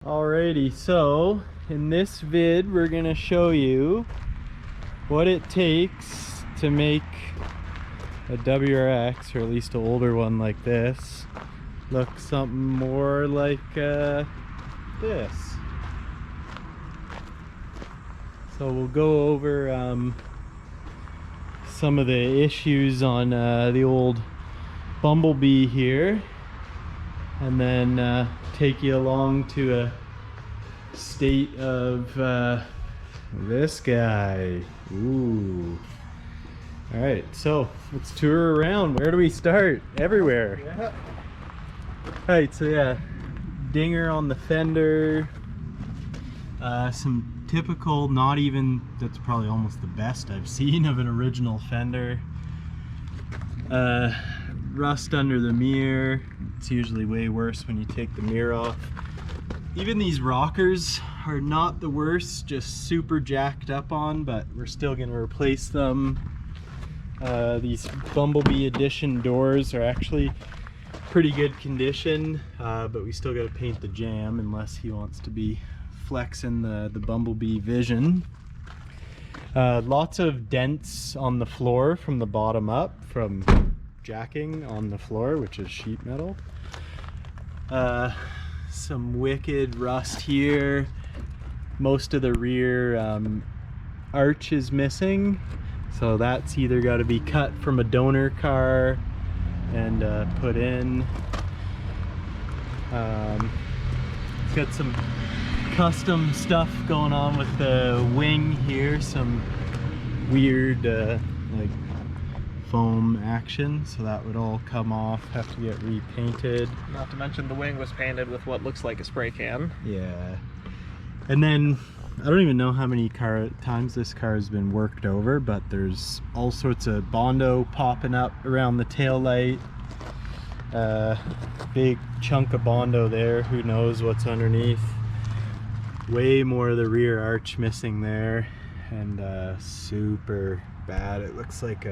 Alrighty, so in this vid we're gonna show you what it takes to make a WRX, or at least an older one like this, look something more like this. So we'll go over some of the issues on the old Bumblebee here, and then take you along to a state of this guy. Ooh. All right, so let's tour around. Where do we start? Everywhere. Yeah. All right, so yeah, dinger on the fender. Some typical, not even, that's probably almost the best I've seen of an original fender. Rust under the mirror. It's usually way worse when you take the mirror off. Even these rockers are not the worst, just super jacked up on, but we're still going to replace them. These Bumblebee edition doors are actually pretty good condition, but we still got to paint the jamb unless he wants to be flexing the Bumblebee vision. Lots of dents on the floor from the bottom up from jacking on the floor, which is sheet metal. Some wicked rust here. Most of the rear arch is missing, so that's either got to be cut from a donor car and put in. It's got some custom stuff going on with the wing here, some weird like foam action, so that would all come off, have to get repainted. Not to mention the wing was painted with what looks like a spray can. Yeah. And then I don't even know how many times this car has been worked over, but there's all sorts of Bondo popping up around the tail light. Big chunk of Bondo there, who knows what's underneath. Way more of the rear arch missing there, and super bad. It looks like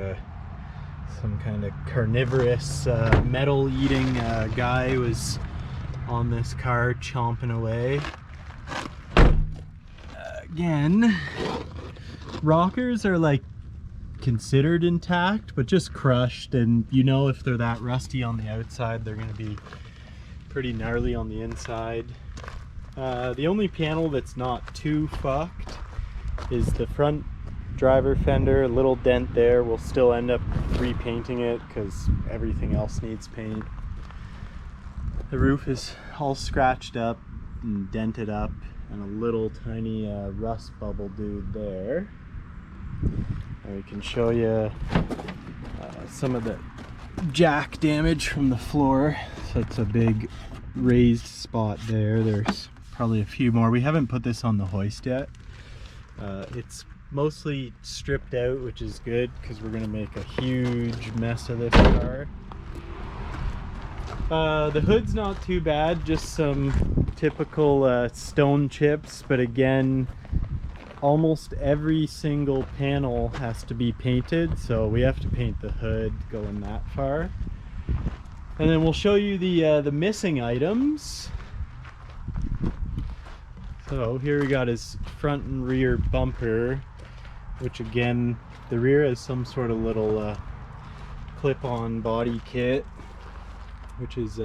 some kind of carnivorous metal eating guy was on this car chomping away. Again, rockers are like considered intact, but just crushed, and you know, if they're that rusty on the outside, they're going to be pretty gnarly on the inside. The only panel that's not too fucked is the front driver fender. A little dent there. We'll still end up repainting it because everything else needs paint. The roof is all scratched up and dented up, and a little tiny rust bubble dude there. And we can show you some of the jack damage from the floor. So it's a big raised spot there. There's probably a few more. We haven't put this on the hoist yet. It's mostly stripped out, which is good because we're going to make a huge mess of this car. The hood's not too bad, just some typical stone chips, but again, almost every single panel has to be painted, so we have to paint the hood going that far. And then we'll show you the missing items. So here we got his front and rear bumper, which again, the rear has some sort of little clip-on body kit, which is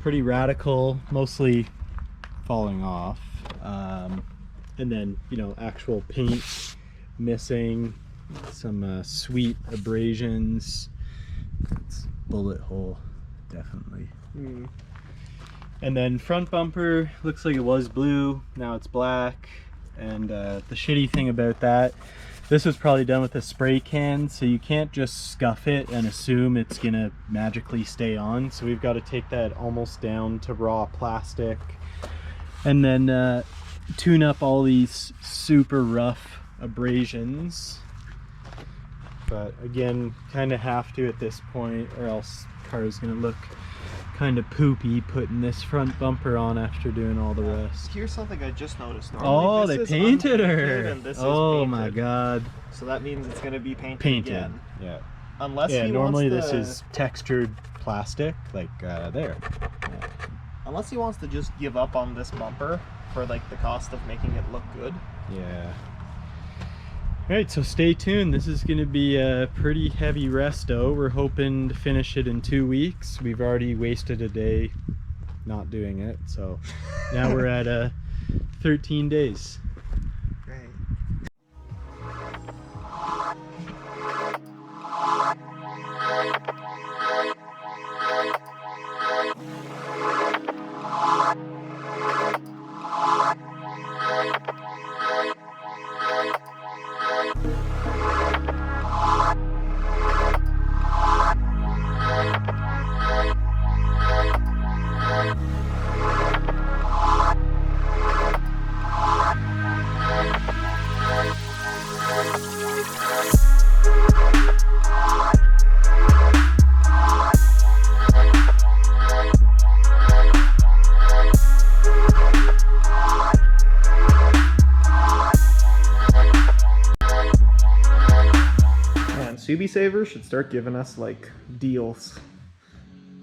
pretty radical, mostly falling off. And then, you know, actual paint missing, some sweet abrasions. It's bullet hole, definitely. And then front bumper looks like it was blue, now it's black. And the shitty thing about that, this was probably done with a spray can, so you can't just scuff it and assume it's gonna magically stay on. So we've got to take that almost down to raw plastic, and then tune up all these super rough abrasions. But again, kind of have to at this point, or else the car is gonna look kind of poopy putting this front bumper on after doing all the rest. Here's something I just noticed. Oh, they painted her. And this oh is my god. So that means it's going to be painted again. Yeah. Unless yeah, he normally wants this is textured plastic, like there. Yeah. Unless he wants to just give up on this bumper for like the cost of making it look good. Yeah. Alright, so stay tuned. This is going to be a pretty heavy resto. We're hoping to finish it in 2 weeks. We've already wasted a day not doing it, so now we're at 13 days. Great. Subie Saver should start giving us like deals.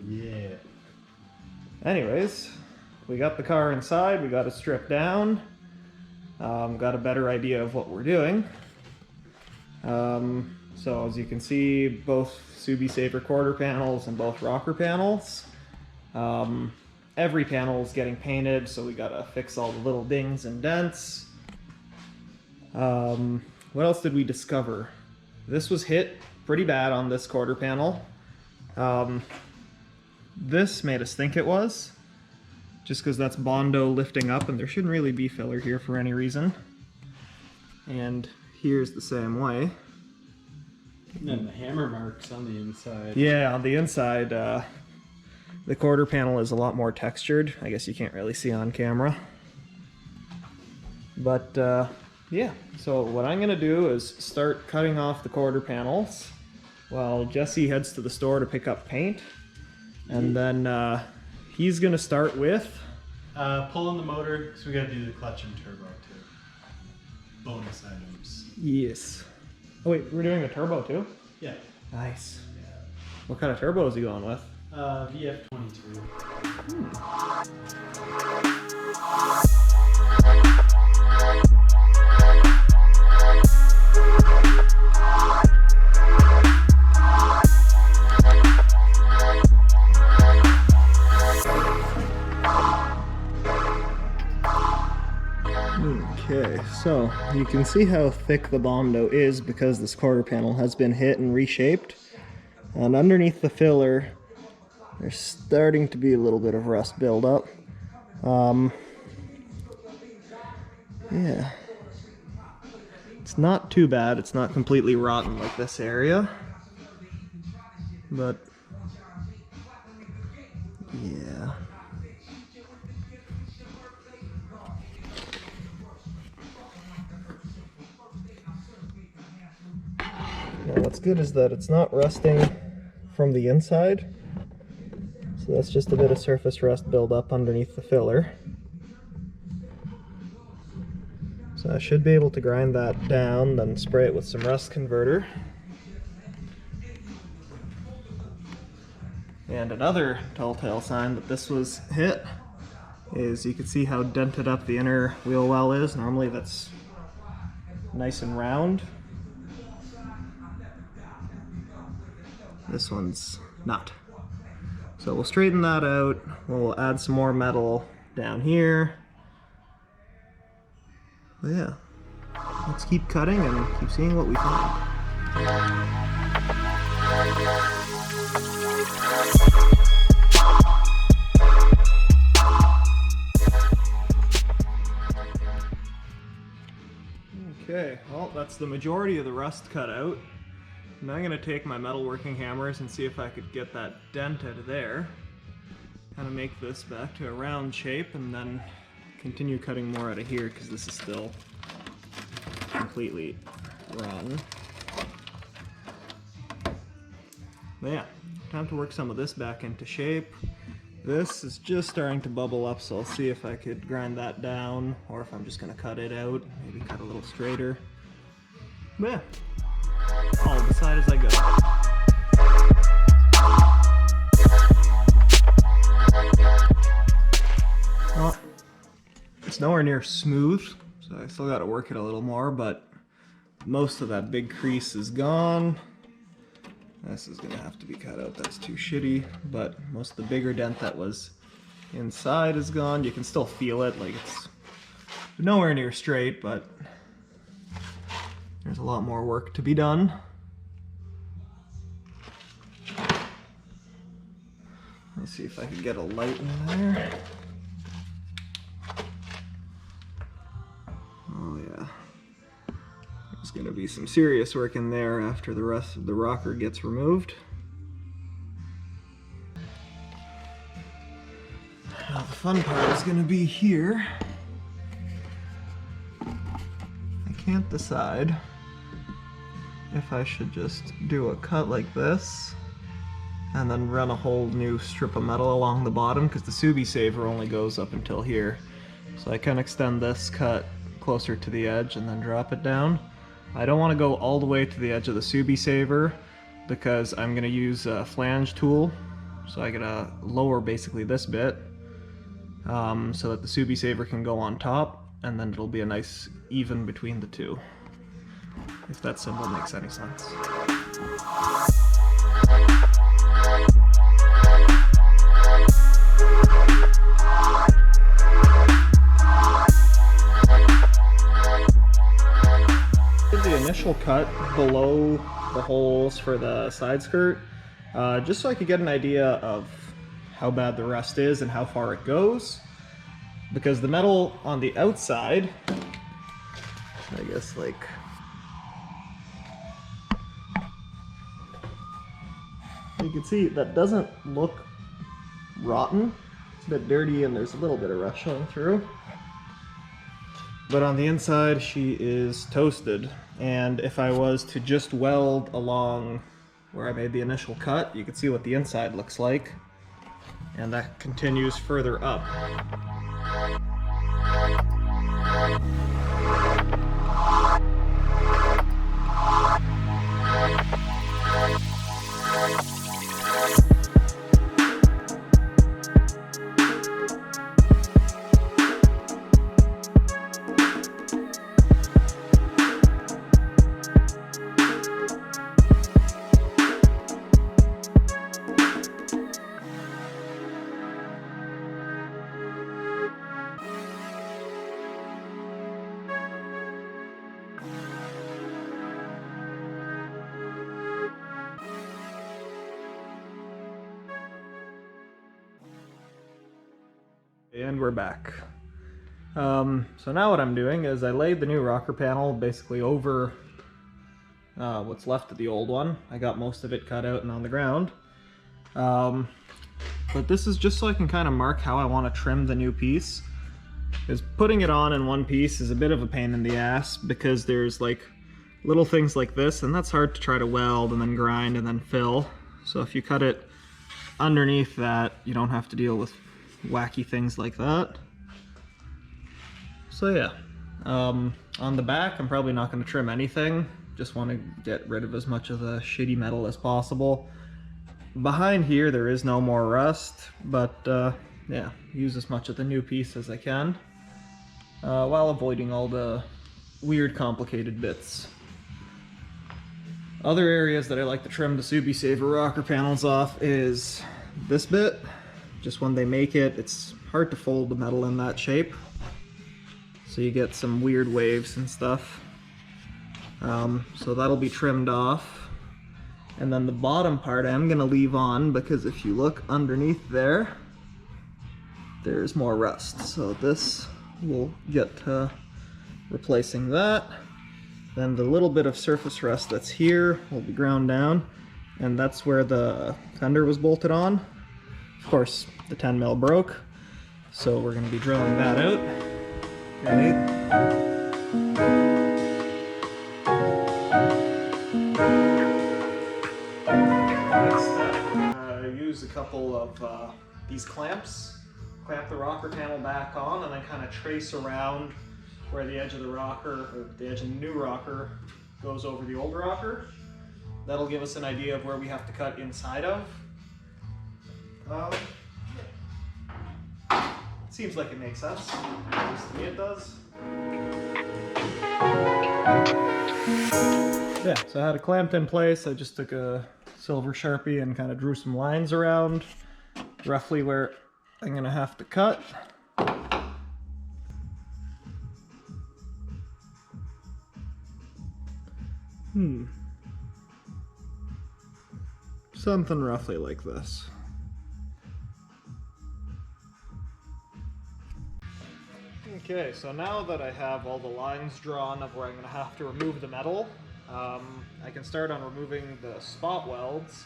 Yeah. Anyways, we got the car inside, we got it stripped down, got a better idea of what we're doing. So as you can see, both Subie Saver quarter panels and both rocker panels. Every panel is getting painted, so we gotta fix all the little dings and dents. What else did we discover? This was hit pretty bad on this quarter panel. This made us think it was, just because that's Bondo lifting up, and there shouldn't really be filler here for any reason. And here's the same way. And then the hammer marks on the inside. Yeah, on the inside, the quarter panel is a lot more textured. I guess you can't really see on camera. But yeah, so what I'm gonna do is start cutting off the quarter panels while Jesse heads to the store to pick up paint. And then he's gonna start with pulling the motor, because we gotta do the clutch and turbo too. Bonus items. yes. Oh wait, we're doing the turbo too? Yeah. Nice. What kind of turbo is he going with? VF22. Okay, so you can see how thick the Bondo is because this quarter panel has been hit and reshaped. And underneath the filler, there's starting to be a little bit of rust buildup. Yeah. It's not too bad, it's not completely rotten like this area. But, yeah. Now what's good is that it's not rusting from the inside, so that's just a bit of surface rust buildup underneath the filler. So I should be able to grind that down, then spray it with some rust converter. And another telltale sign that this was hit is you can see how dented up the inner wheel well is. Normally that's nice and round. This one's not. So we'll straighten that out. We'll add some more metal down here. But yeah, let's keep cutting and keep seeing what we find. Okay, well that's the majority of the rust cut out. Now I'm going to take my metalworking hammers and see if I could get that dented there. Kind of make this back to a round shape and then continue cutting more out of here because this is still completely rotten. But yeah, time to work some of this back into shape. This is just starting to bubble up, so I'll see if I could grind that down or if I'm just going to cut it out, maybe cut a little straighter. But yeah. I'll decide as I go. It's nowhere near smooth, so I still got to work it a little more, but most of that big crease is gone. This is gonna have to be cut out, that's too shitty, but most of the bigger dent that was inside is gone. You can still feel it, like it's nowhere near straight, but there's a lot more work to be done. Let me see if I can get a light in there. Oh yeah. There's gonna be some serious work in there after the rest of the rocker gets removed. Now the fun part is gonna be here. I can't decide if I should just do a cut like this and then run a whole new strip of metal along the bottom, because the Subie saver only goes up until here. So I can extend this cut closer to the edge and then drop it down. I don't want to go all the way to the edge of the Subie saver because I'm going to use a flange tool. So I gotta lower basically this bit so that the Subie saver can go on top, and then it'll be a nice even between the two, if that symbol makes any sense. Did the initial cut below the holes for the side skirt, just so I could get an idea of how bad the rust is and how far it goes, because the metal on the outside, I guess like you can see that doesn't look rotten. It's a bit dirty and there's a little bit of rust showing through. But on the inside, she is toasted. And if I was to just weld along where I made the initial cut, you can see what the inside looks like. And that continues further up. And we're back. So now what I'm doing is I laid the new rocker panel basically over what's left of the old one. I got most of it cut out and on the ground. But this is just so I can kind of mark how I want to trim the new piece. Because putting it on in one piece is a bit of a pain in the ass, because there's like little things like this, and that's hard to try to weld and then grind and then fill. So if you cut it underneath that, you don't have to deal with wacky things like that. So yeah, on the back I'm probably not going to trim anything, just want to get rid of as much of the shitty metal as possible. Behind here there is no more rust, but yeah, use as much of the new piece as I can while avoiding all the weird complicated bits. Other areas that I like to trim the Subie saver rocker panels off is this bit. Just when they make it, it's hard to fold the metal in that shape, so you get some weird waves and stuff. So that'll be trimmed off. And then the bottom part I'm gonna leave on, because if you look underneath there, there's more rust. So this will get to replacing that. Then the little bit of surface rust that's here will be ground down, and that's where the fender was bolted on. Of course, the 10 mil broke, so we're going to be drilling that out. Okay. Next step, use a couple of these clamps, clamp the rocker panel back on, and then kind of trace around where the edge of the rocker, or the edge of the new rocker, goes over the old rocker. That'll give us an idea of where we have to cut inside of. Let's Seems like it makes sense. At least to me it does. Yeah, so I had it clamped in place. I just took a silver Sharpie and kind of drew some lines around roughly where I'm gonna have to cut. Something roughly like this. Okay, so now that I have all the lines drawn of where I'm gonna have to remove the metal, I can start on removing the spot welds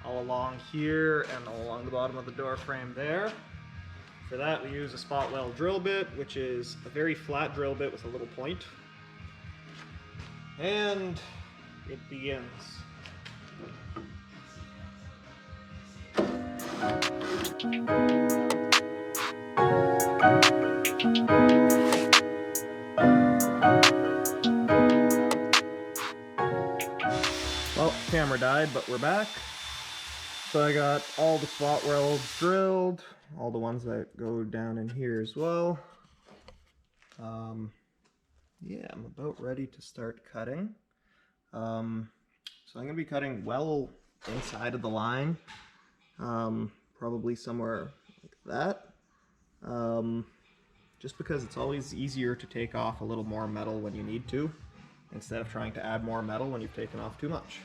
all along here and all along the bottom of the door frame there. For that we use a spot weld drill bit, which is a very flat drill bit with a little point. And it begins. Well, camera died, but we're back. So I got all the spot welds drilled, all the ones that go down in here as well. Yeah, I'm about ready to start cutting. So I'm going to be cutting well inside of the line, probably somewhere like that. Just because it's always easier to take off a little more metal when you need to, instead of trying to add more metal when you've taken off too much.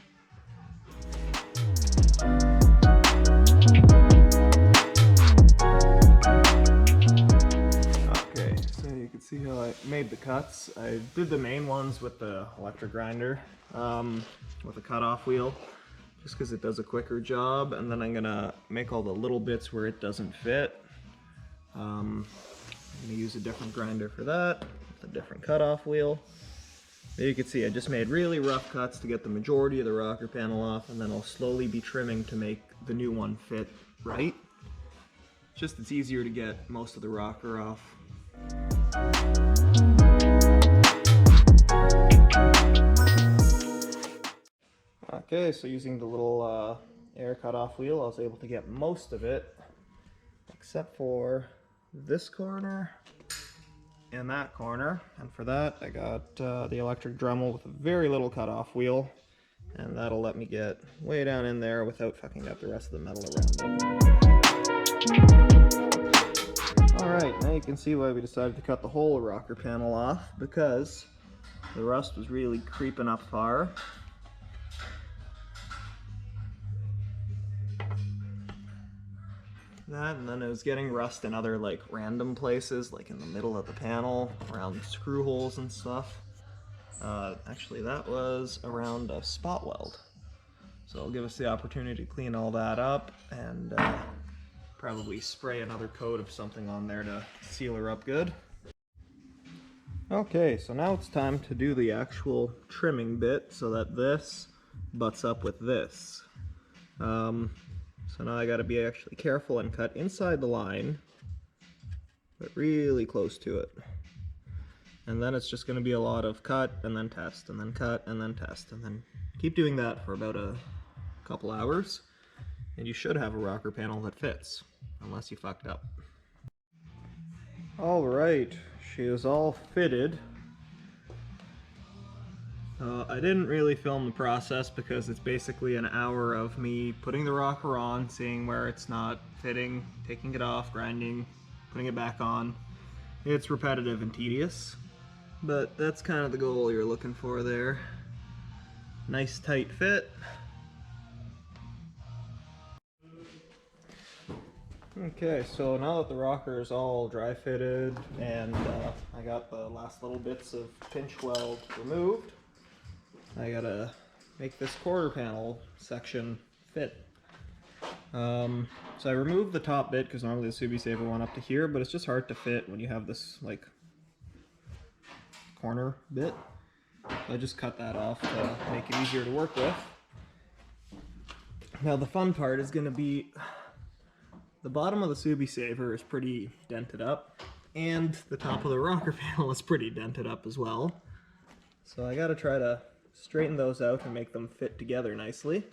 Okay, so you can see how I made the cuts. I did the main ones with the electric grinder, with a cutoff wheel, just because it does a quicker job, and then I'm gonna make all the little bits where it doesn't fit. I'm gonna use a different grinder for that, with a different cutoff wheel. There you can see I just made really rough cuts to get the majority of the rocker panel off, and then I'll slowly be trimming to make the new one fit right. Just it's easier to get most of the rocker off. Okay, so using the little air cutoff wheel, I was able to get most of it, except for this corner and that corner. And for that, I got the electric Dremel with a very little cutoff wheel, and that'll let me get way down in there without fucking up the rest of the metal around it. Alright, now you can see why we decided to cut the whole rocker panel off, because the rust was really creeping up far. That, and then it was getting rust in other like random places, like in the middle of the panel, around screw holes and stuff. Actually, that was around a spot weld. So it'll give us the opportunity to clean all that up and probably spray another coat of something on there to seal her up good. Okay, so now it's time to do the actual trimming bit so that this butts up with this. So now I gotta be actually careful and cut inside the line, but really close to it. And then it's just gonna be a lot of cut and then test and then cut and then test, and then keep doing that for about a couple hours, and you should have a rocker panel that fits, unless you fucked up. Alright, she is all fitted. I didn't really film the process because it's basically an hour of me putting the rocker on, seeing where it's not fitting, taking it off, grinding, putting it back on. It's repetitive and tedious, but that's kind of the goal you're looking for there. Nice tight fit. Okay, so now that the rocker is all dry fitted and I got the last little bits of pinch weld removed, I gotta make this quarter panel section fit. So I removed the top bit because normally the Subie Saver went up to here, but it's just hard to fit when you have this like corner bit. So I just cut that off to make it easier to work with. Now the fun part is gonna be the bottom of the Subie Saver is pretty dented up, and the top of the rocker panel is pretty dented up as well. So I gotta try to straighten those out and make them fit together nicely.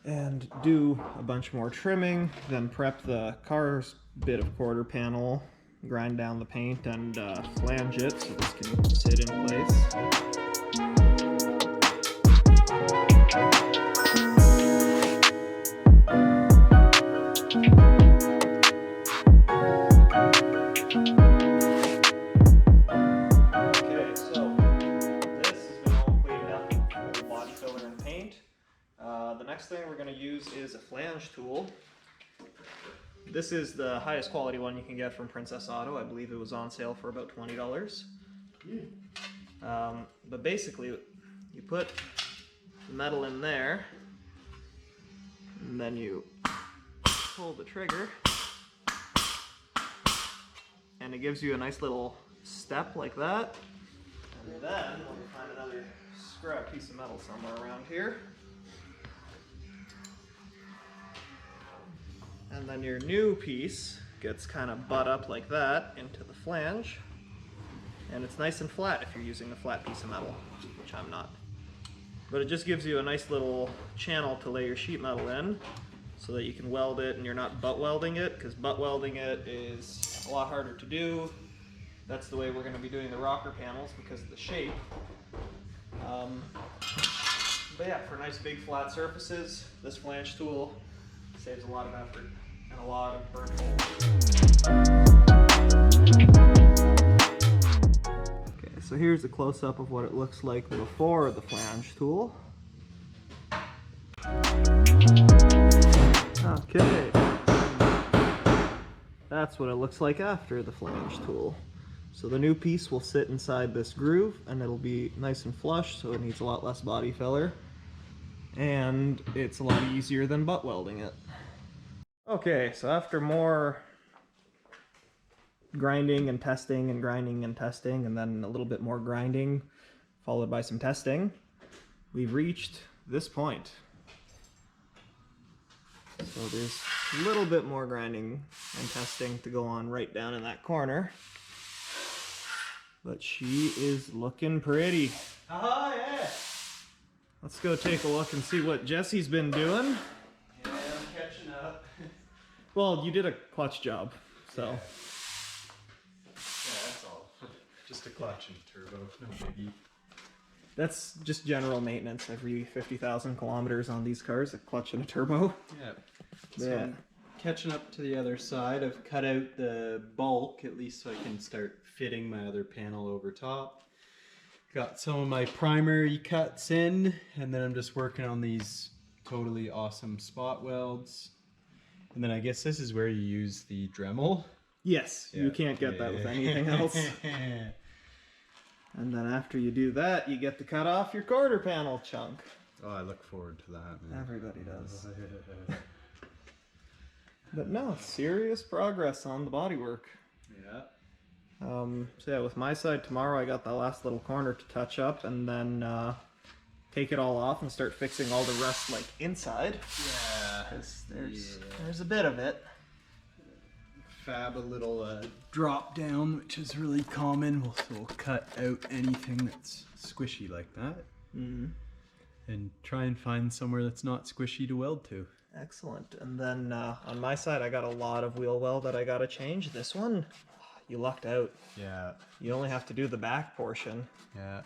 and do a bunch more trimming, then prep the car's bit of quarter panel, grind down the paint, and flange it so this can sit in place. Thing we're going to use is a flange tool. This is the highest quality one you can get from Princess Auto. I believe it was on sale for about $20. But basically, you put the metal in there, and then you pull the trigger, and it gives you a nice little step like that. And then we'll find another scrap piece of metal somewhere around here. And then your new piece gets kind of butt up like that into the flange. And it's nice and flat if you're using a flat piece of metal, which I'm not. But it just gives you a nice little channel to lay your sheet metal in so that you can weld it and you're not butt welding it, because butt welding it is a lot harder to do. That's the way we're going to be doing the rocker panels because of the shape. But yeah, for nice big flat surfaces, this flange tool saves a lot of effort and a lot of burn holes. Okay, so here's a close-up of what it looks like before the flange tool. Okay, that's what it looks like after the flange tool. So the new piece will sit inside this groove and it'll be nice and flush, so it needs a lot less body filler. And it's a lot easier than butt welding it. Okay, so after more grinding and testing and grinding and testing, and then a little bit more grinding, followed by some testing, we've reached this point. So there's a little bit more grinding and testing to go on right down in that corner. But she is looking pretty. Oh yeah! Let's go take a look and see what Jesse's been doing. Yeah, I'm catching up. Well, you did a clutch job, so. Yeah, that's all. Just a clutch and turbo, no biggie. That's just general maintenance every 50,000 kilometers on these cars, a clutch and a turbo. Yeah. So Yeah. I'm catching up to the other side. I've cut out the bulk, at least so I can start fitting my other panel over top. Got some of my primary cuts in, and then I'm just working on these totally awesome spot welds. And then I guess this is where you use the Dremel. Yes, Yeah. You can't get that with anything else. And then after you do that, you get to cut off your quarter panel chunk. Oh, I look forward to that, man. Everybody does. But no, serious progress on the bodywork. Yeah. So yeah, with my side tomorrow, I got that last little corner to touch up, and then take it all off and start fixing all the rest like inside. Yeah. Because there's a bit of it. Fab a little drop down, which is really common. We'll cut out anything that's squishy like that. Mm-hmm. And try and find somewhere that's not squishy to weld to. Excellent. And then on my side, I got a lot of wheel well that I gotta change. This one, you lucked out. Yeah. You only have to do the back portion. Yeah.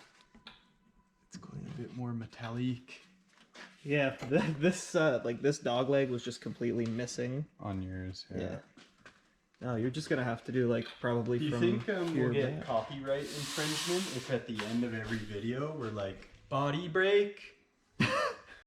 It's going a bit more metallic. Yeah, this like this dog leg was just completely missing. On yours, Yeah. No, you're just gonna have to do like probably Do you from think here we'll get back. copyright infringement if at the end of every video we're like, body break?